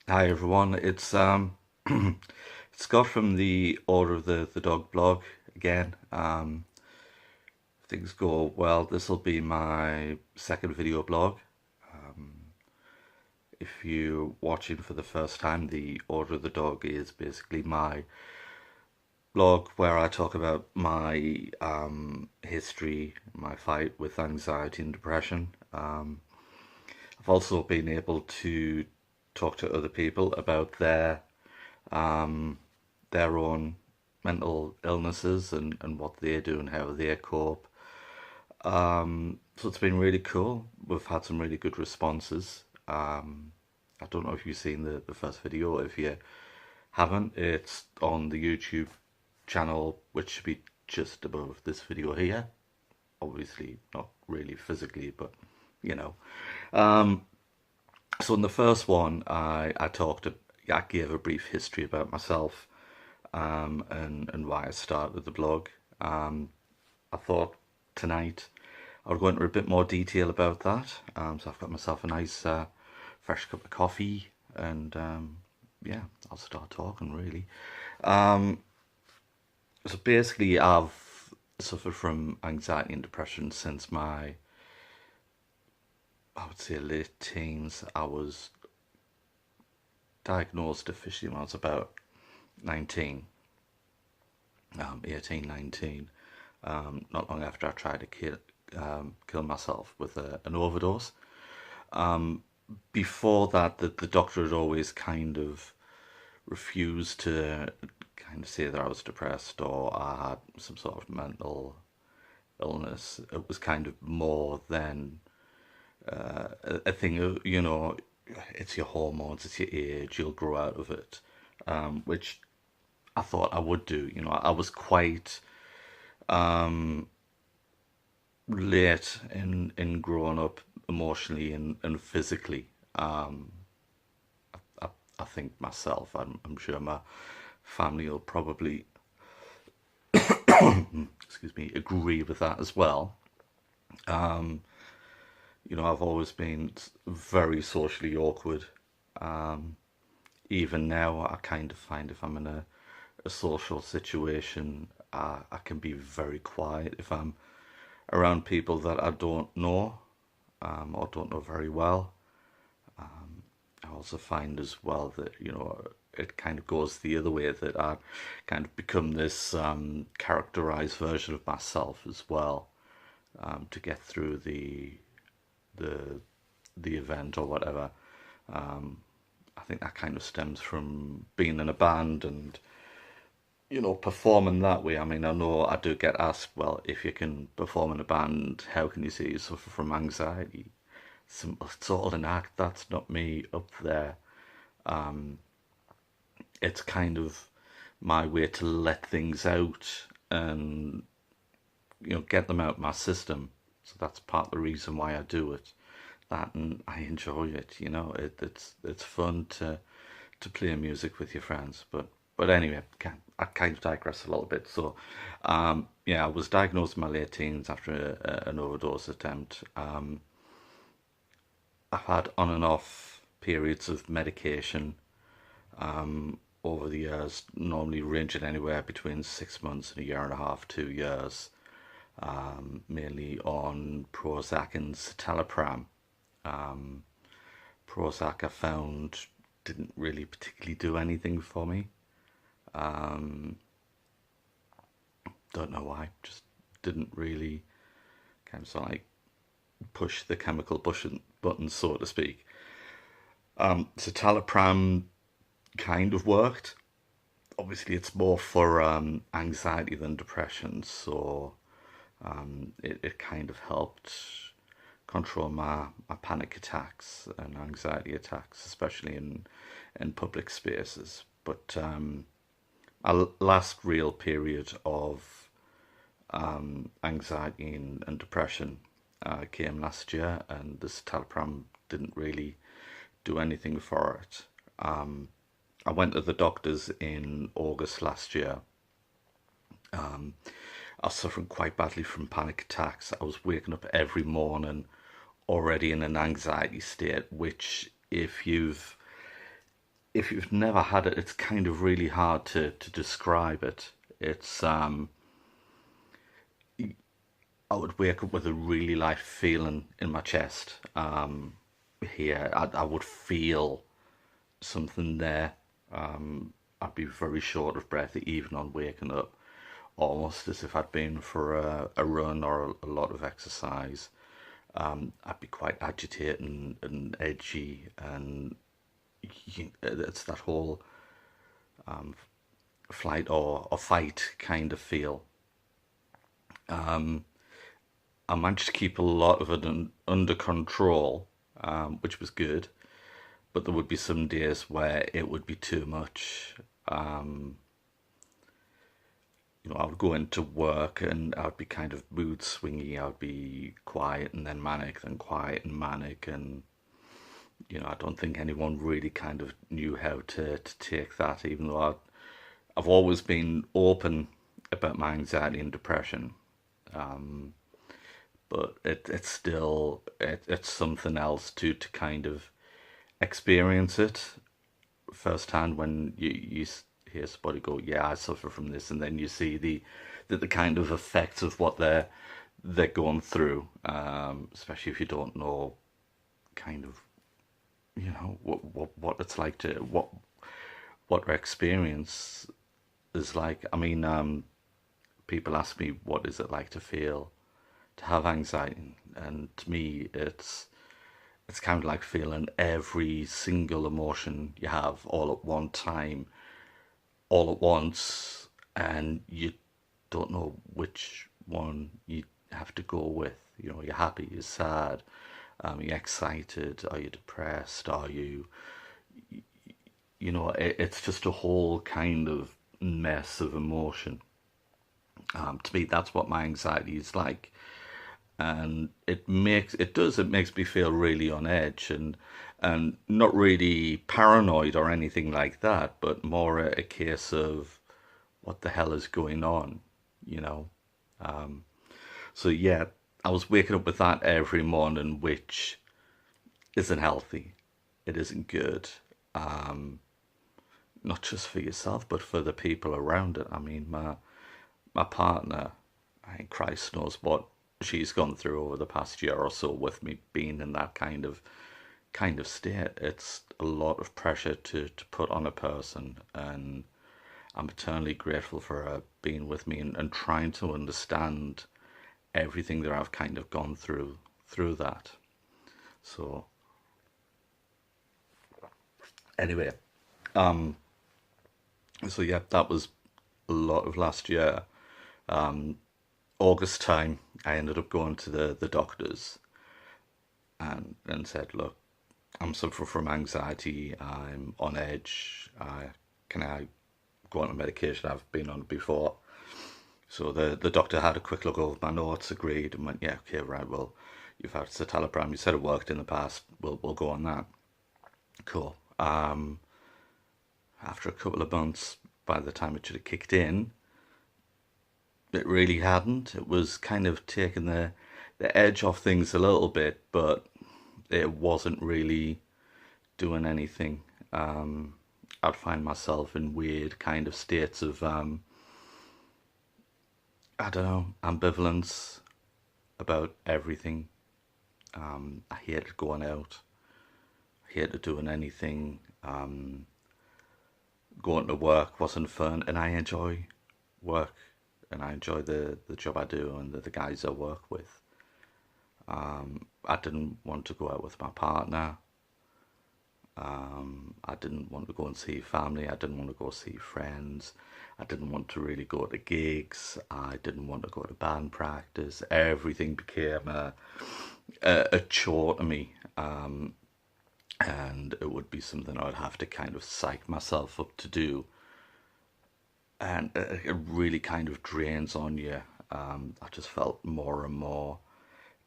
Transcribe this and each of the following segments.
Hi everyone, it's it's Scott from the Order of the Dog blog again. If things go well, this will be my second video blog. If you're watching for the first time, the Order of the Dog is basically my blog where I talk about my history, my fight with anxiety and depression. I've also been able to talk to other people about their own mental illnesses and what they do and how they cope. So it's been really cool. We've had some really good responses. I don't know if you've seen the first video. If you haven't, it's on the YouTube channel, which should be just above this video here. Obviously, not really physically, but you know. So in the first one, I gave a brief history about myself, and why I started the blog. I thought tonight I would go into a bit more detail about that. So I've got myself a nice fresh cup of coffee, and yeah, I'll start talking really. So basically, I've suffered from anxiety and depression since I would say, late teens. I was diagnosed officially when I was about 19, 18, 19. Not long after I tried to kill myself with an overdose. Before that, the doctor had always kind of refused to kind of say that I was depressed or I had some sort of mental illness. It was kind of more than a thing of, it's your hormones, it's your age, you'll grow out of it, which I thought I would do. I was quite late in growing up emotionally and physically. I think myself, I'm sure my family will probably, excuse me, agree with that as well. I've always been very socially awkward. Even now, I kind of find if I'm in a social situation, I can be very quiet if I'm around people that I don't know, or don't know very well. I also find as well that, it kind of goes the other way, that I kind of become this characterized version of myself as well, to get through the the event or whatever. I think that kind of stems from being in a band and performing that way. I mean, I know I do get asked, well, if you can perform in a band, how can you say you suffer from anxiety? It's all an act. That's not me up there. It's kind of my way to let things out and get them out my system. So that's part of the reason why I do it. That, and I enjoy it. It's fun to play music with your friends. But anyway, I kind of digress a little bit. So yeah, I was diagnosed in my late teens after an overdose attempt. I've had on and off periods of medication over the years, normally ranging anywhere between 6 months and a year and a half, 2 years, mainly on Prozac and citalopram. Prozac I found didn't really particularly do anything for me. Don't know why, just didn't really kind of like push the chemical button, so to speak. Citalopram kind of worked. Obviously, it's more for anxiety than depression, so it kind of helped control my panic attacks and anxiety attacks, especially in public spaces. But our last real period of anxiety and depression came last year, and this citalopram didn't really do anything for it. I went to the doctors in August last year. I was suffering quite badly from panic attacks. I was waking up every morning already in an anxiety state, which if you've if you've never had it, it's kind of really hard to describe it. It's I would wake up with a really light feeling in my chest. Here, I would feel something there. I'd be very short of breath even on waking up, almost as if I'd been for a run or a lot of exercise. I'd be quite agitated and edgy, and it's that whole flight or fight kind of feel. I managed to keep a lot of it under control, which was good. But there would be some days where it would be too much. I would go into work and I would be kind of mood swingy. I would be quiet and then manic, then quiet and manic, and I don't think anyone really kind of knew how to take that. Even though I've always been open about my anxiety and depression, but it's still it's something else to kind of experience it firsthand when you hear somebody go, "Yeah, I suffer from this," and then you see the kind of effects of what they're going through, especially if you don't know kind of what it's like to what their experience is like. I mean, people ask me what is it like to have anxiety, and to me, it's kind of like feeling every single emotion you have all at one time, all at once, and you don't know which one you have to go with. You're happy, you're sad, you're excited, are you depressed, are you, it's just a whole kind of mess of emotion. To me, that's what my anxiety is like, and it makes me feel really on edge, and not really paranoid or anything like that, but more a case of what the hell is going on, you know. So yeah, I was waking up with that every morning, which isn't healthy. It isn't good. Not just for yourself, but for the people around it. I mean, my partner, I think Christ knows what she's gone through over the past year or so with me being in that kind of state. It's a lot of pressure to put on a person, and I'm eternally grateful for her being with me and trying to understand everything that I've kind of gone through that. So anyway, so yeah, that was a lot of last year. August time, I ended up going to the doctors and said, look, I'm suffering from anxiety. I'm on edge. Can I go on a medication I've been on before? So the doctor had a quick look over my notes, agreed, and went, yeah, okay, right, well, you've had citalopram. You said it worked in the past. We'll go on that. Cool. After a couple of months, by the time it should have kicked in, it really hadn't. It was kind of taking the edge off things a little bit, but it wasn't really doing anything. I'd find myself in weird kind of states of I don't know, ambivalence about everything. I hated going out. I hated doing anything. Going to work wasn't fun, and I enjoy work, and I enjoy the job I do and the guys I work with. I didn't want to go out with my partner. I didn't want to go and see family. I didn't want to go see friends. I didn't want to really go to gigs. I didn't want to go to band practice. Everything became a chore to me. And it would be something I'd have to kind of psych myself up to do. And it really kind of drains on you. I just felt more and more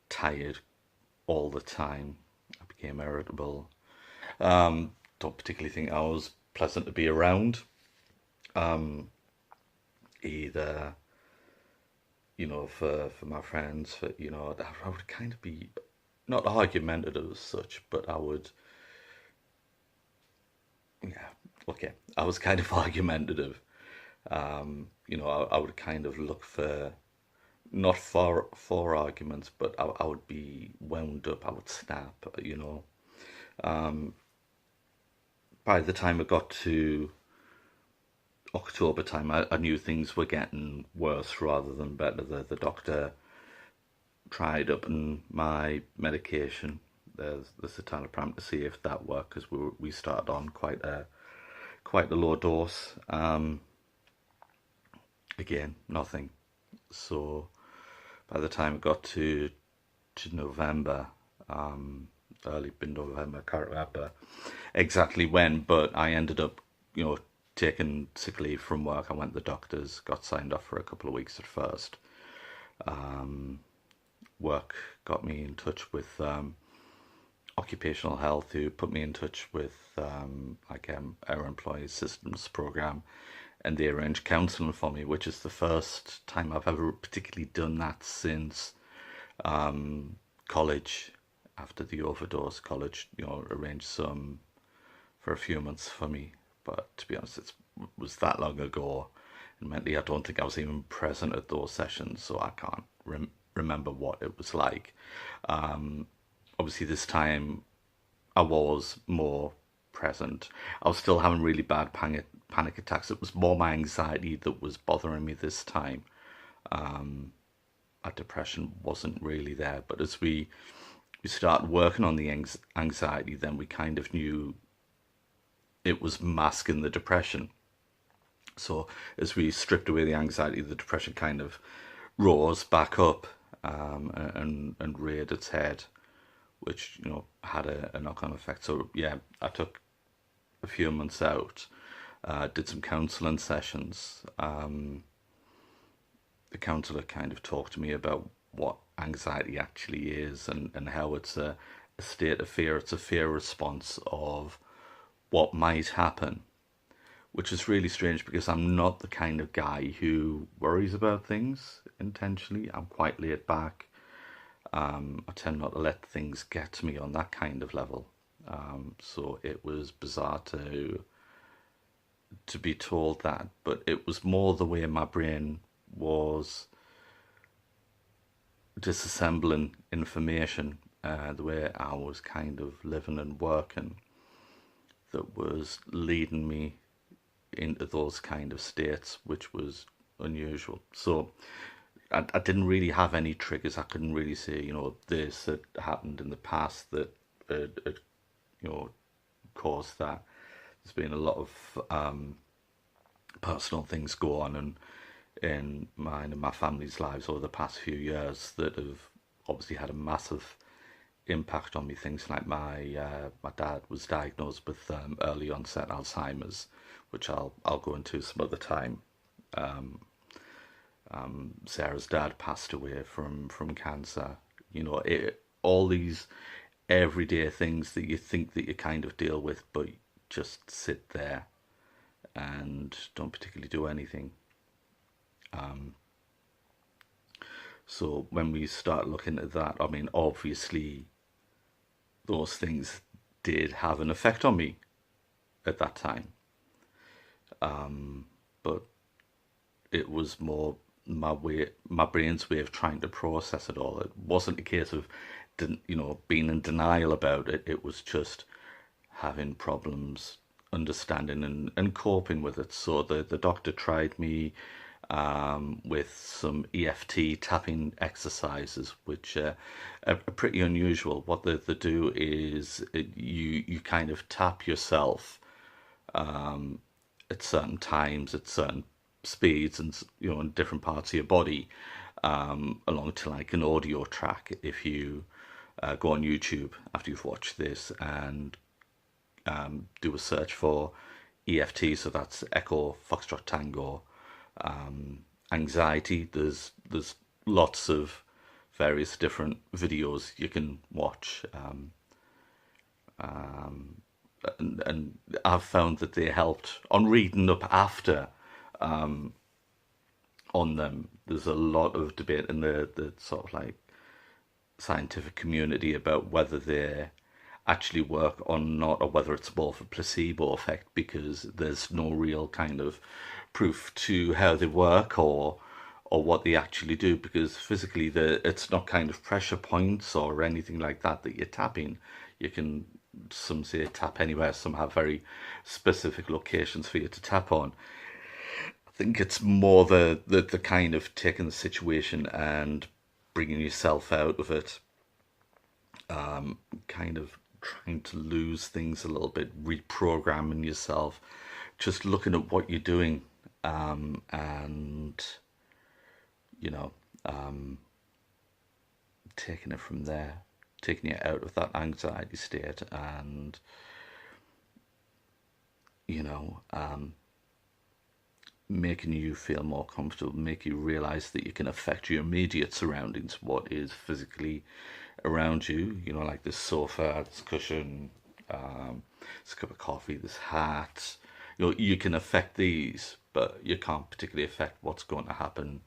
tired all the time. I became irritable. Don't particularly think I was pleasant to be around either. For my friends, I would kind of be not argumentative as such, but I would, yeah, okay, I was kind of argumentative. I would kind of look for not for arguments, but I would be wound up. I would snap. By the time I got to October time, I knew things were getting worse rather than better. The doctor tried upping my medication. The citalopram to see if that worked because we started on quite a low dose. Again, nothing. So by the time it got to November, early mid November, I can't remember exactly when, but I ended up, taking sick leave from work. I went to the doctors, got signed off for a couple of weeks at first. Work got me in touch with occupational health, who put me in touch with our employee assistance program, and they arranged counselling for me, which is the first time I've ever particularly done that since college. After the overdose, college, arranged some for a few months for me. But to be honest, it was that long ago, and mentally, I don't think I was even present at those sessions, so I can't remember what it was like. Obviously, this time I was more present. I was still having really bad panic attacks. It was more my anxiety that was bothering me this time. My depression wasn't really there, but as we started working on the anxiety, then we kind of knew it was masking the depression. So as we stripped away the anxiety, the depression kind of rose back up, and reared its head, which had a knock-on effect. So yeah, I took a few months out, did some counselling sessions. The counsellor kind of talked to me about what anxiety actually is, and how it's a state of fear. It's a fear response of what might happen, which is really strange because I'm not the kind of guy who worries about things intentionally. I'm quite laid back. I tend not to let things get to me on that kind of level. So it was bizarre to be told that, but it was more the way my brain was disassembling information, the way I was kind of living and working, that was leading me into those kind of states, which was unusual. So I didn't really have any triggers. I couldn't really say, this had happened in the past that had caused that. There's been a lot of personal things go on in mine and my family's lives over the past few years that have obviously had a massive impact on me. Things like my dad was diagnosed with early onset Alzheimer's, which I'll go into some other time. Sarah's dad passed away from cancer. All these everyday things that you think that you kind of deal with, but just sit there and don't particularly do anything. So when we start looking at that, I mean, obviously those things did have an effect on me at that time, but it was more my brain's way of trying to process it all. It wasn't a case of, being in denial about it. It was just having problems understanding and coping with it. So the doctor tried me with some EFT tapping exercises, which are pretty unusual. What they do is you kind of tap yourself at certain times, at certain speeds, and in different parts of your body, along to like an audio track. If you go on YouTube after you've watched this and do a search for EFT, so that's Echo Foxtrot Tango anxiety. There's lots of various different videos you can watch, and I've found that they helped on reading up after on them. There's a lot of debate in the sort of like scientific community about whether they actually work or not, or whether it's more of a placebo effect because there's no real kind of proof to how they work or what they actually do, because physically it's not kind of pressure points or anything like that that you're tapping. You can, some say tap anywhere, some have very specific locations for you to tap on. I think it's more the kind of taking the situation and bringing yourself out of it, kind of trying to lose things a little bit, reprogramming yourself, just looking at what you're doing, and you know, taking it from there, taking you out of that anxiety state, and you know, making you feel more comfortable, make you realize that you can affect your immediate surroundings, what is physically around you, you know, like this sofa, this cushion, this cup of coffee, this hat. You know, you can affect these, but you can't particularly affect what's going to happen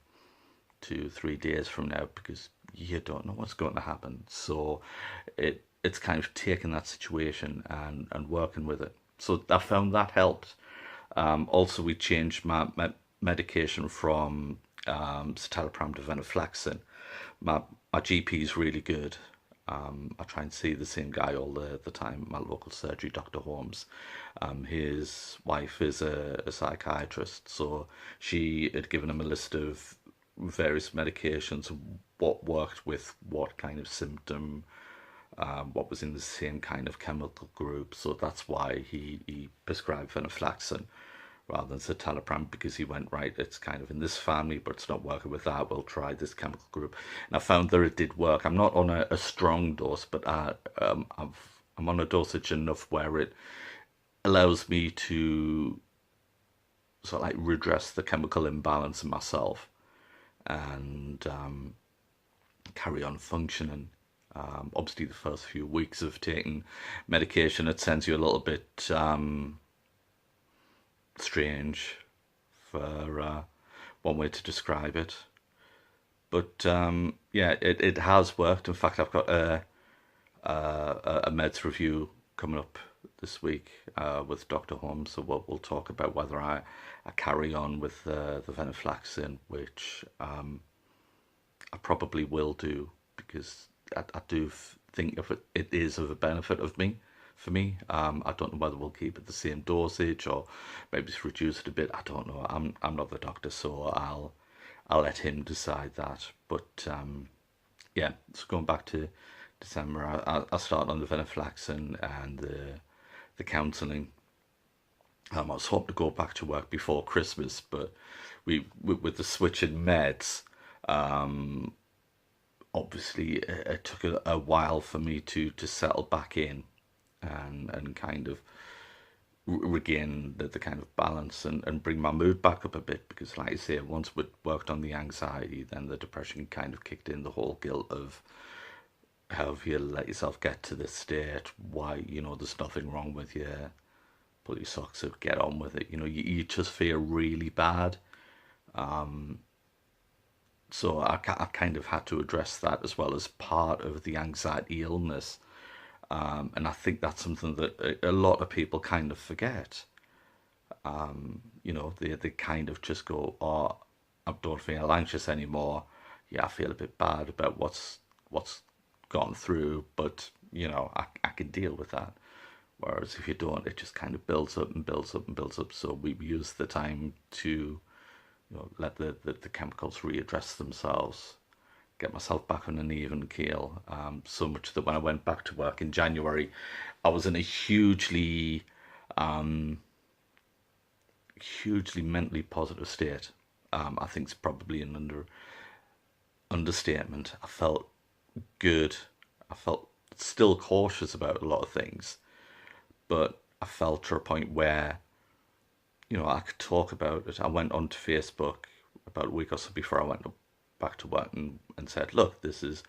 2 3 days from now, because you don't know what's going to happen. So it's kind of taking that situation and working with it. So I found that helped. Also, we changed my medication from citalopram to venlafaxine. My GP is really good. I try and see the same guy all the time, my local surgery, Dr. Holmes. His wife is a psychiatrist, so she had given him a list of various medications, what worked with what kind of symptom, what was in the same kind of chemical group. So that's why he prescribed venlafaxine rather than citalopram, because he went, right, it's kind of in this family, but it's not working with that. We'll try this chemical group. And I found that it did work. I'm not on a strong dose, but I'm on a dosage enough where it allows me to sort of like redress the chemical imbalance in myself and carry on functioning. Obviously, the first few weeks of taking medication, it sends you a little bit strange, for one way to describe it. But yeah, it has worked. In fact, I've got a meds review coming up this week with Dr. Holmes, so we'll talk about whether I carry on with the venlafaxine, which I probably will do, because I do think if it is of a benefit of me for me. I don't know whether we'll keep it the same dosage or maybe just reduce it a bit. I don't know. I'm not the doctor, so I'll let him decide that. But yeah, so going back to December, I started on the venlafaxine and the counselling. I was hoping to go back to work before Christmas, but with the switch in meds, obviously it took a while for me to settle back in and kind of regain the kind of balance and bring my mood back up a bit, because like I say, once we'd worked on the anxiety, then the depression kind of kicked in, the whole guilt of how have you let yourself get to this state, why, you know, there's nothing wrong with you, pull your socks up, get on with it, you know, you just feel really bad. So I kind of had to address that as well as part of the anxiety illness. And I think that's something that a lot of people kind of forget. You know, they kind of just go, oh, I don't feel anxious anymore. Yeah, I feel a bit bad about what's gone through, but you know, I can deal with that. Whereas if you don't, it just kind of builds up and builds up and builds up. So we use the time to, you know, let the chemicals readdress themselves, get myself back on an even keel. So much that when I went back to work in January, I was in a hugely mentally positive state. I think it's probably an understatement. I felt good. I felt still cautious about a lot of things, but I felt to a point where, you know, I could talk about it. I went onto Facebook about a week or so before I went back to work and said, look, this is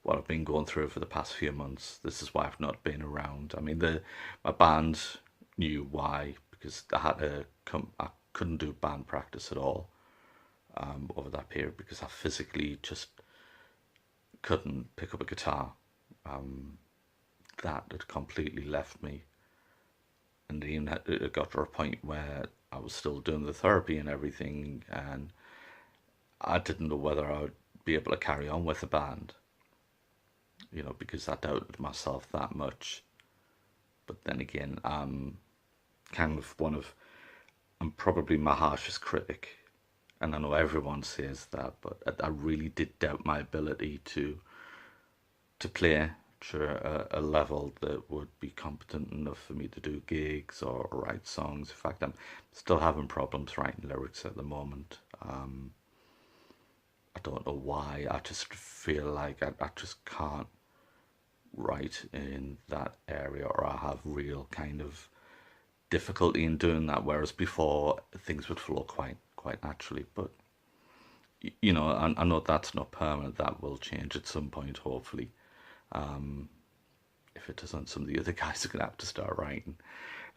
what I've been going through for the past few months. This is why I've not been around. I mean, my band knew why, because I had to come. I couldn't do band practice at all over that period because I physically just couldn't pick up a guitar. that had completely left me. And even it got to a point where I was still doing the therapy and everything, and I didn't know whether I would be able to carry on with the band, because I doubted myself that much. But then again, I'm kind of I'm probably my harshest critic. And I know everyone says that, but I really did doubt my ability to play to a level that would be competent enough for me to do gigs or write songs. In fact, I'm still having problems writing lyrics at the moment. I don't know why. I just feel like I just can't write in that area, or I have real kind of difficulty in doing that. Whereas before, things would flow quite naturally. But I know that's not permanent. That will change at some point, hopefully. If it doesn't, some of the other guys are gonna have to start writing.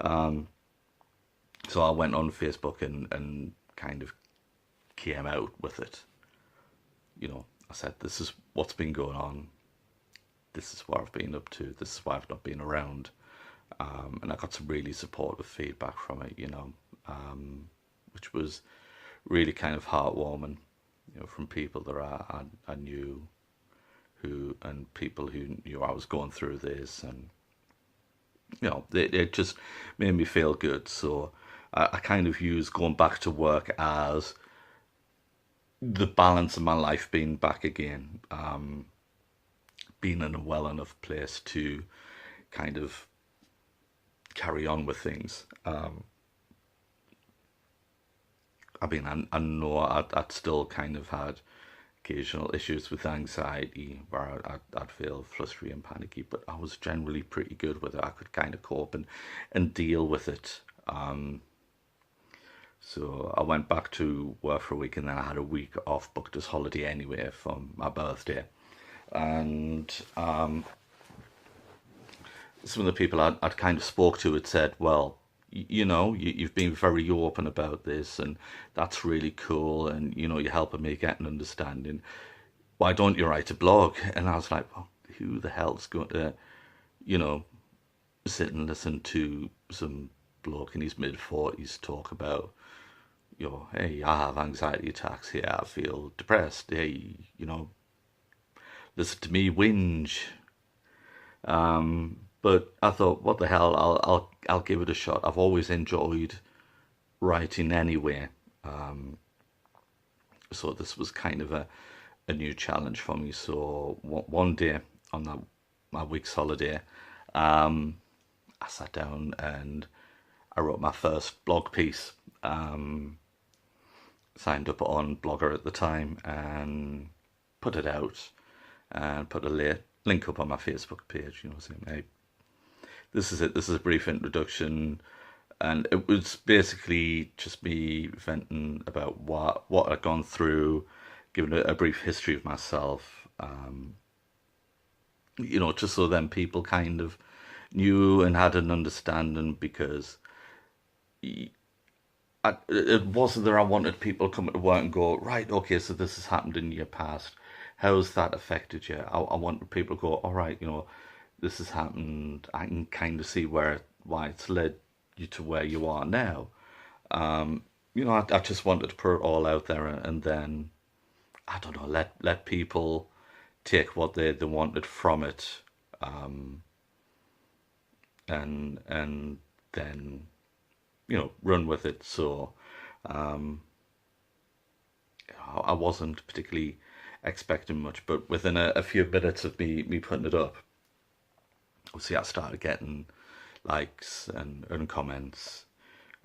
So I went on Facebook and kind of came out with it. I said, this is what's been going on. This is what I've been up to. This is why I've not been around. And I got some really supportive feedback from it, which was really kind of heartwarming, from people that I knew, and people who knew I was going through this, and it just made me feel good. So I kind of use going back to work as the balance of my life being back again, being in a well enough place to kind of carry on with things. I know I'd still kind of had occasional issues with anxiety where I'd feel flustery and panicky, but I was generally pretty good with it. I could kind of cope and deal with it. So I went back to work for a week, and then I had a week off booked as holiday anyway for my birthday. And some of the people I'd kind of spoke to had said, well, you've been very open about this, and that's really cool, and you're helping me get an understanding. Why don't you write a blog? And I was like, well, who the hell's going to, you know, sit and listen to some bloke in his mid 40s talk about, hey, I have anxiety attacks. Here, I feel depressed. Hey, listen to me whinge. But I thought, what the hell? I'll give it a shot. I've always enjoyed writing anyway. So this was kind of a new challenge for me. So one day on my week's holiday, I sat down and I wrote my first blog piece. Signed up on Blogger at the time and put it out, and put a link up on my Facebook page, saying, hey, this is it. This is a brief introduction. And it was basically just me venting about what I'd gone through, giving a brief history of myself, just so then people kind of knew and had an understanding, because it wasn't that I wanted people coming to work and go, right, okay, so this has happened in your past. How's that affected you? I wanted people to go, all right, this has happened. I can kind of see why it's led you to where you are now. I just wanted to put it all out there, and then, I don't know, let people take what they wanted from it, and then run with it. So I wasn't particularly expecting much, but within a few minutes of me putting it up, obviously I started getting likes and comments,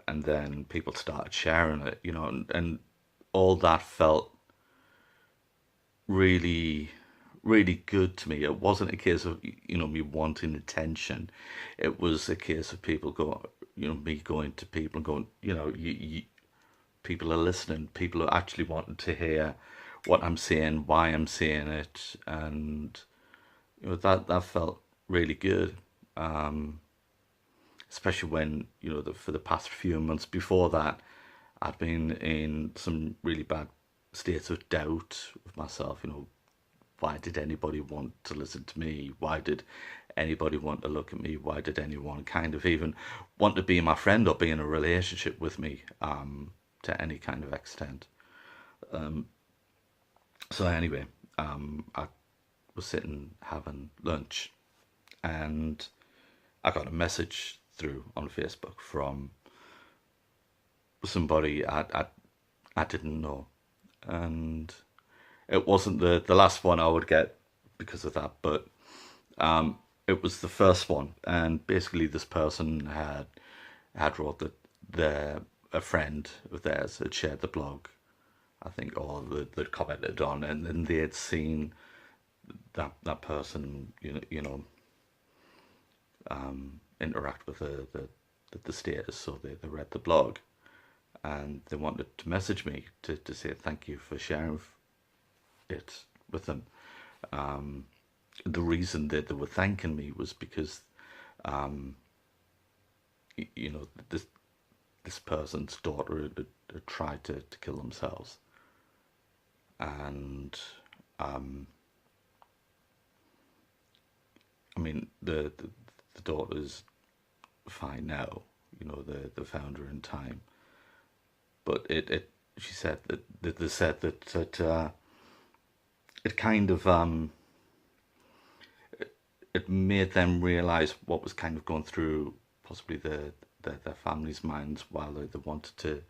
and then people started sharing it, and all that felt really, really good to me. It wasn't a case of me wanting attention. It was a case of people me going to people and going, people are listening. People are actually wanting to hear what I'm saying, why I'm saying it, and that felt really good. Especially when for the past few months before that, I'd been in some really bad states of doubt of myself. Why did anybody want to listen to me? Why did anybody want to look at me? Why did anyone kind of even want to be my friend or be in a relationship with me to any kind of extent? So anyway, I was sitting having lunch, and I got a message through on Facebook from somebody I didn't know, and it wasn't the last one I would get because of that, but it was the first one. And basically, this person had wrote that a friend of theirs had shared the blog, I think, or they'd commented on, and then they had seen that person, interact with the status, so they read the blog, and they wanted to message me to say thank you for sharing it with them. The reason that they were thanking me was because, this person's daughter had tried to kill themselves, and I mean the daughter's fine now. They found her in time, but she said that they said that it kind of it made them realize what was kind of going through possibly their families' minds while they wanted to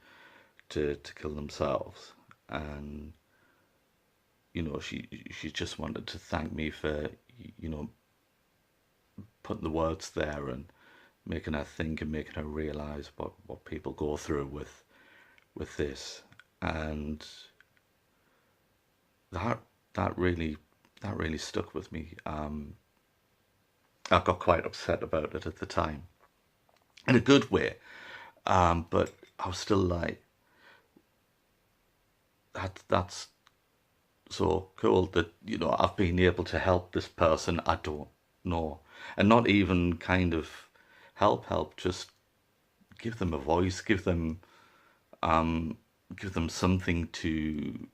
kill themselves. And she just wanted to thank me for putting the words there and making her think and making her realize what people go through with this. And that really stuck with me. I got quite upset about it at the time, in a good way, but I was still like, that's so cool that I've been able to help this person I don't know, and not even kind of help, just give them a voice, give them something to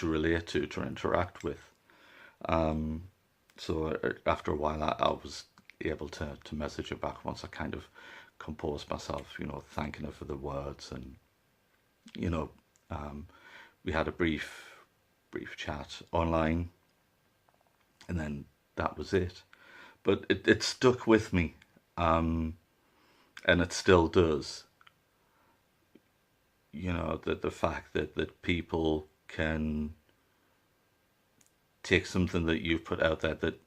relate to interact with. So after a while, I was able to message her back once I kind of composed myself, thanking her for the words, and we had a brief chat online, and then that was it. But it stuck with me, and it still does. The fact that people can take something that you've put out there that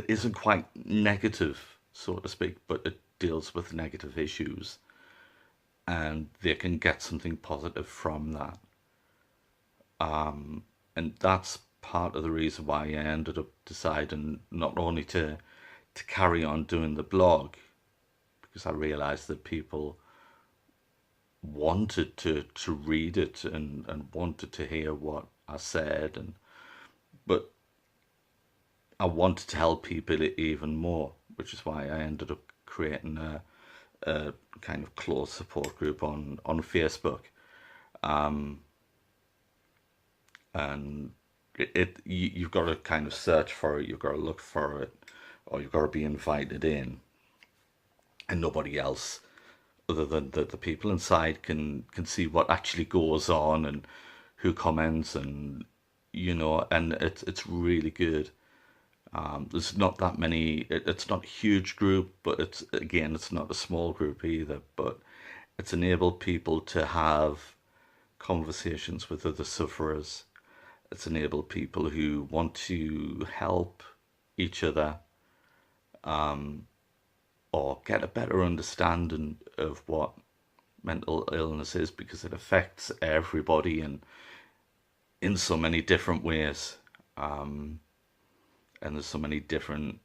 isn't quite negative, so to speak, but it deals with negative issues, and they can get something positive from that. And that's part of the reason why I ended up deciding not only to carry on doing the blog, because I realized that people wanted to read it and wanted to hear what I said, but I wanted to help people even more, which is why I ended up creating a kind of close support group on Facebook. And you've got to kind of search for it, you've got to look for it, or you've got to be invited in, and nobody else other than the people inside can see what actually goes on and who comments, and and it's really good. There's not that many. It's not a huge group, but it's not a small group either. But it's enabled people to have conversations with other sufferers. It's enabled people who want to help each other, or get a better understanding of what mental illness is, because it affects everybody and in so many different ways. And there's so many different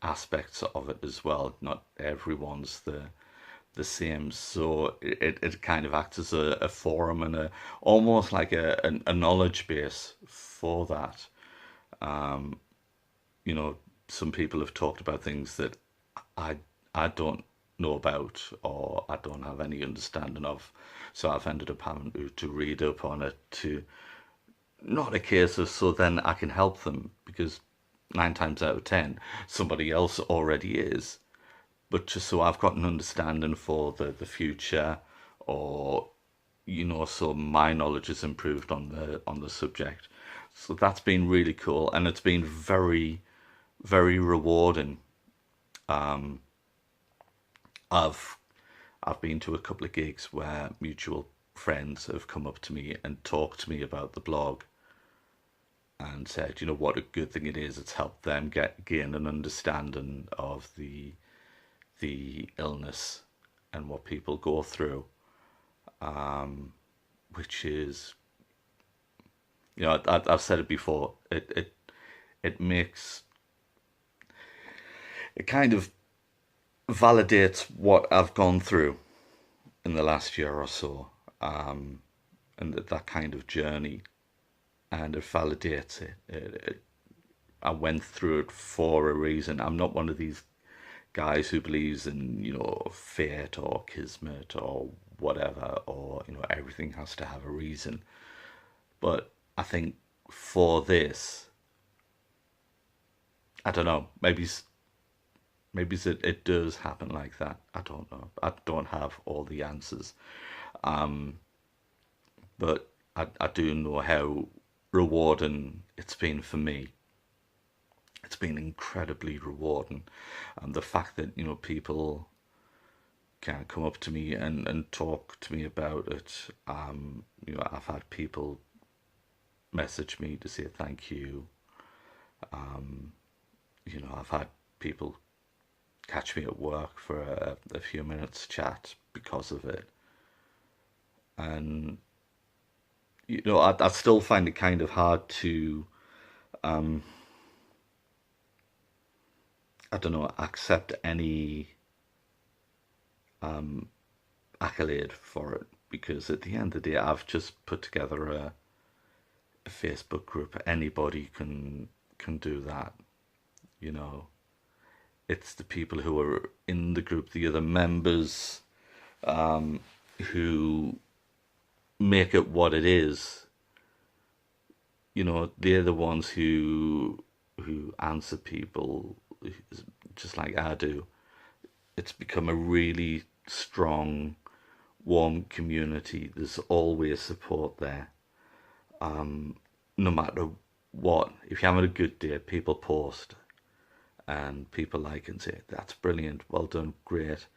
aspects of it as well. Not everyone's the same, so it kind of acts as a forum and almost like a knowledge base for that. Some people have talked about things that I don't know about, or I don't have any understanding of, so I've ended up having to read up on it, to not a case of so then I can help them, because nine times out of ten, somebody else already is. But just so I've got an understanding for the future, or so my knowledge is improved on the subject. So that's been really cool, and it's been very, very rewarding. I've I've been to a couple of gigs where mutual friends have come up to me and talked to me about the blog and said, what a good thing it is. It's helped them gain an understanding of the illness and what people go through, which is, I've said it before. It makes it kind of validates what I've gone through in the last year or so, and that kind of journey, and it validates it. I went through it for a reason. I'm not one of these guys who believes in fate or kismet or whatever, or everything has to have a reason. But I think for this, I don't know, maybe it does happen like that. I don't know. I don't have all the answers. But I do know how rewarding it's been for me. It's been incredibly rewarding. And the fact that, people can come up to me and talk to me about it. I've had people message me to say thank you. I've had people catch me at work for a few minutes chat because of it. And, I still find it kind of hard to, I don't know, accept any accolade for it, because at the end of the day, I've just put together a Facebook group. Anybody can do that, you know. It's the people who are in the group, the other members, who make it what it is. They're the ones who answer people just like I do. It's become a really strong, warm community. There's always support there. No matter what, if you're having a good day, people post and people like and say, that's brilliant, well done, great.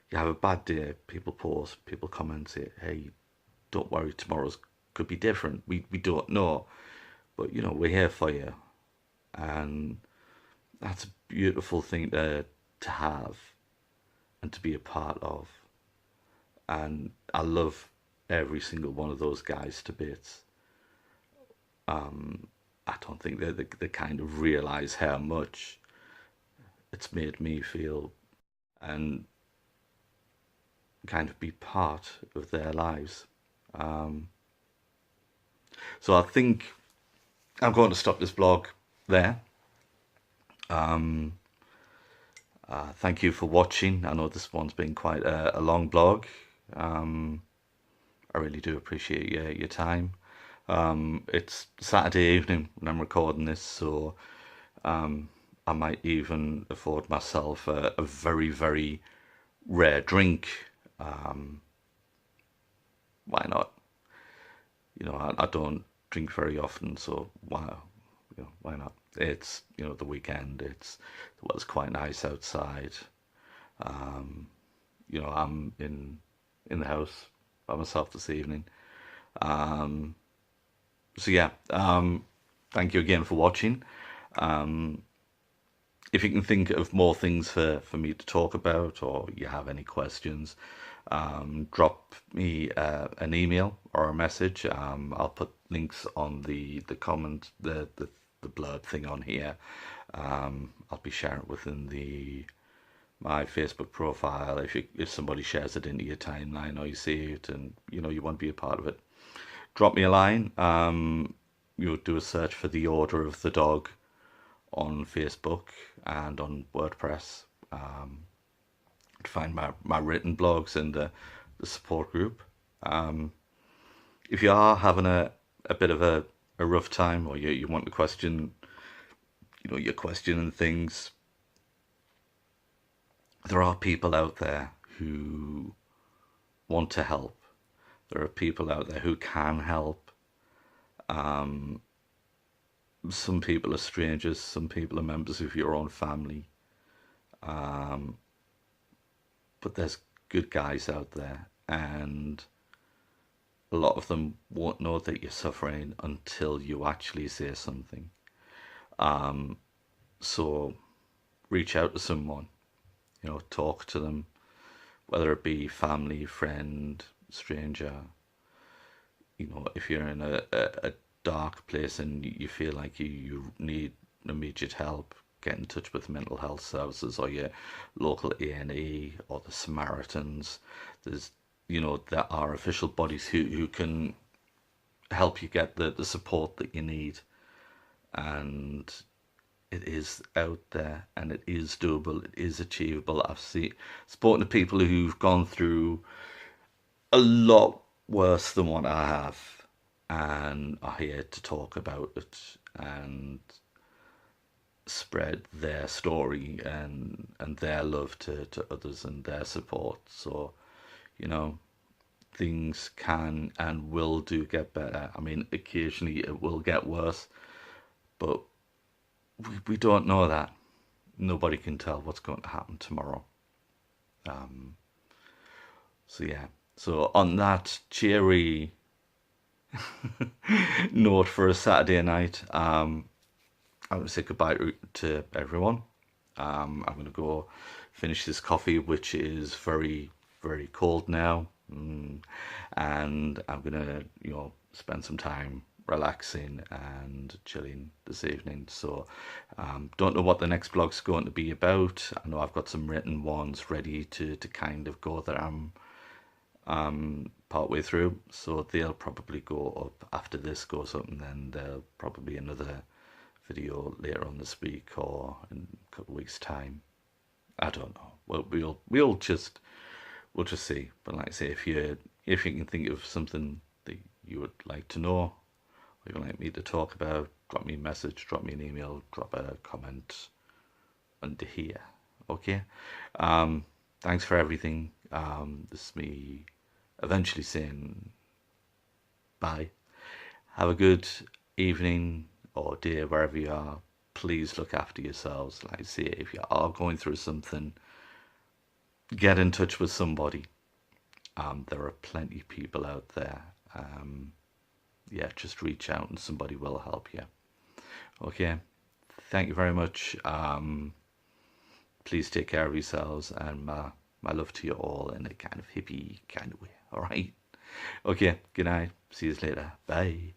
You have a bad day, people post, people comment, say, hey, don't worry, tomorrow's could be different. We don't know, but we're here for you, and that's a beautiful thing to have and to be a part of. And I love every single one of those guys to bits. I don't think they kind of realize how much it's made me feel, and kind of be part of their lives. So I think I'm going to stop this blog there. Thank you for watching. I know this one's been quite a long blog. I really do appreciate your time. It's Saturday evening when I'm recording this, so I might even afford myself a very, very rare drink. Why not? I don't drink very often, so why not? It's the weekend. It's quite nice outside. I'm in the house by myself this evening. So yeah, thank you again for watching. If you can think of more things for me to talk about, or you have any questions, drop me an email or a message. I'll put links on the comment, the blurb thing on here. I'll be sharing it within my Facebook profile. If somebody shares it into your timeline, or you see it and you want to be a part of it, drop me a line. You'll do a search for The Order of the Dog on Facebook and on WordPress, to find my written blogs and the support group. If you are having a bit of a rough time, or you want a question you're questioning things, there are people out there who want to help. There are people out there who can help. Some people are strangers, some people are members of your own family. But there's good guys out there, and a lot of them won't know that you're suffering until you actually say something. So reach out to someone, talk to them, whether it be family, friend, stranger. If you're in a dark place and you feel like you need immediate help, get in touch with mental health services or your local A&E or the Samaritans. There are official bodies who can help you get the support that you need. And it is out there and it is doable, it is achievable. I've spoken to people who've gone through a lot worse than what I have and are here to talk about it and spread their story and their love to others and their support. So, things can and will do get better. I mean, occasionally it will get worse, but we don't know that. Nobody can tell what's going to happen tomorrow. So yeah. So on that cheery note for a Saturday night, I'm going to say goodbye to everyone. I'm going to go finish this coffee, which is very, very cold now. And I'm going to, spend some time relaxing and chilling this evening. So don't know what the next blog's going to be about. I know I've got some written ones ready to kind of go that I'm part way through, so they'll probably go up after this goes up, and then there'll probably be another video later on this week or in a couple of weeks' time. I don't know. Well, we'll just see. But like I say, if you can think of something that you would like to know, or you would like me to talk about, drop me a message, drop me an email, drop a comment under here. Okay. Thanks for everything. This is me eventually saying bye. Have a good evening or day wherever you are. Please look after yourselves. Like I say, if you are going through something, get in touch with somebody. There are plenty of people out there. Just reach out and somebody will help you. Okay, thank you very much. Please take care of yourselves, and my love to you all in a kind of hippie kind of way. All right. Okay, good night. See you later. Bye.